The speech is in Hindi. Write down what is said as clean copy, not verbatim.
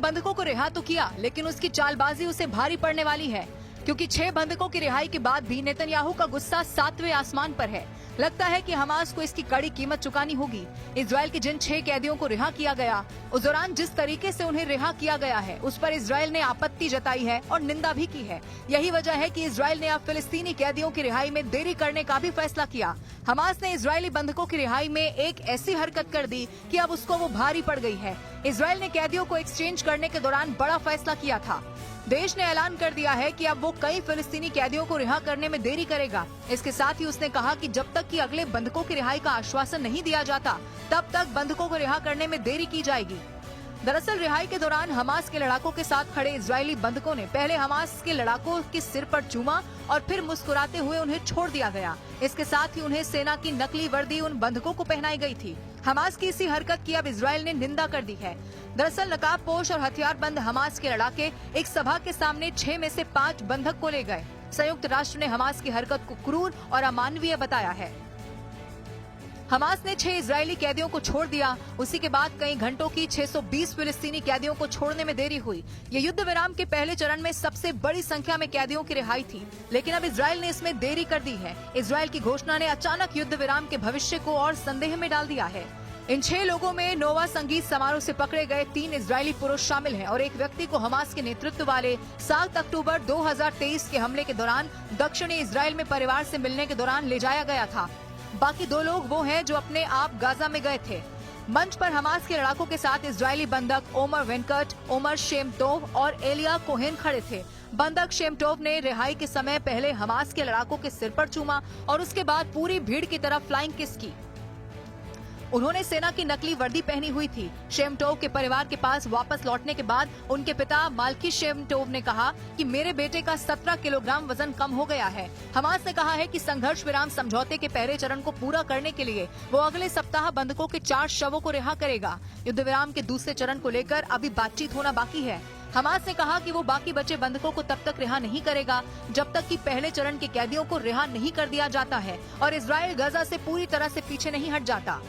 बंधकों को रिहा तो किया, लेकिन उसकी चालबाजी उसे भारी पड़ने वाली है, क्योंकि 6 बंधकों की रिहाई के बाद भी नेतन्याहू का गुस्सा 7वें आसमान पर है। लगता है कि हमास को इसकी कड़ी कीमत चुकानी होगी। इजराइल के जिन 6 कैदियों को रिहा किया गया, उस दौरान जिस तरीके से उन्हें रिहा किया गया है, उस पर इजराइल ने आपत्ति जताई है और निंदा भी की है। यही वजह है कि इजराइल ने अब फिलिस्तीनी कैदियों की रिहाई में देरी करने का भी फैसला किया। हमास ने इजरायली बंधकों की रिहाई में एक ऐसी हरकत कर दी कि अब उसको वो भारी पड़ गई है। इजराइल ने कैदियों को एक्सचेंज करने के दौरान बड़ा फैसला किया था। देश ने ऐलान कर दिया है कि अब वो कई फिलिस्तीनी कैदियों को रिहा करने में देरी करेगा। इसके साथ ही उसने कहा कि जब तक कि अगले बंधकों की रिहाई का आश्वासन नहीं दिया जाता, तब तक बंधकों को रिहा करने में देरी की जाएगी। दरअसल रिहाई के दौरान हमास के लड़ाकों के साथ खड़े इजरायली बंधकों ने पहले हमास के लड़ाकों के सिर पर चूमा और फिर मुस्कुराते हुए उन्हें छोड़ दिया गया। इसके साथ ही उन्हें सेना की नकली वर्दी उन बंधकों को पहनाई गई थी। हमास की इसी हरकत की अब इजराइल ने निंदा कर दी है। दरअसल नकाबपोश और हथियारबंद हमास के लड़ाके एक सभा के सामने 6 में से 5 बंधक को ले गए। संयुक्त राष्ट्र ने हमास की हरकत को क्रूर और अमानवीय बताया है। हमास ने 6 इजरायली कैदियों को छोड़ दिया। उसी के बाद कई घंटों की 620 फिलिस्तीनी कैदियों को छोड़ने में देरी हुई। ये युद्ध विराम के पहले चरण में सबसे बड़ी संख्या में कैदियों की रिहाई थी, लेकिन अब इजराइल ने इसमें देरी कर दी है। इजराइल की घोषणा ने अचानक युद्ध विराम के भविष्य को और संदेह में डाल दिया है। इन 6 लोगों में नोवा संगीत समारोह से पकड़े गए 3 इजरायली पुरुष शामिल हैं और एक व्यक्ति को हमास के नेतृत्व वाले 7 अक्टूबर 2023 के हमले के दौरान दक्षिणी इजराइल में परिवार से मिलने के दौरान ले जाया गया था। बाकी 2 लोग वो हैं जो अपने आप गाजा में गए थे। मंच पर हमास के लड़ाकों के साथ इजरायली बंधक ओमर वेंकट, ओमर शेमटोव और एलिया कोहेन खड़े थे। बंधक शेमटोव ने रिहाई के समय पहले हमास के लड़ाकों के सिर पर चूमा और उसके बाद पूरी भीड़ की तरफ फ्लाइंग किस की। उन्होंने सेना की नकली वर्दी पहनी हुई थी। शेमटोव के परिवार के पास वापस लौटने के बाद उनके पिता माल्की शेमटोव ने कहा कि मेरे बेटे का 17 किलोग्राम वजन कम हो गया है। हमास ने कहा है कि संघर्ष विराम समझौते के पहले चरण को पूरा करने के लिए वो अगले सप्ताह बंधकों के 4 शवों को रिहा करेगा। युद्ध विराम के दूसरे चरण को लेकर अभी बातचीत होना बाकी है। हमास ने कहा कि वो बाकी बचे बंधकों को तब तक रिहा नहीं करेगा जब तक कि पहले चरण के कैदियों को रिहा नहीं कर दिया जाता है और इजराइल गजा से पूरी तरह से पीछे नहीं हट जाता।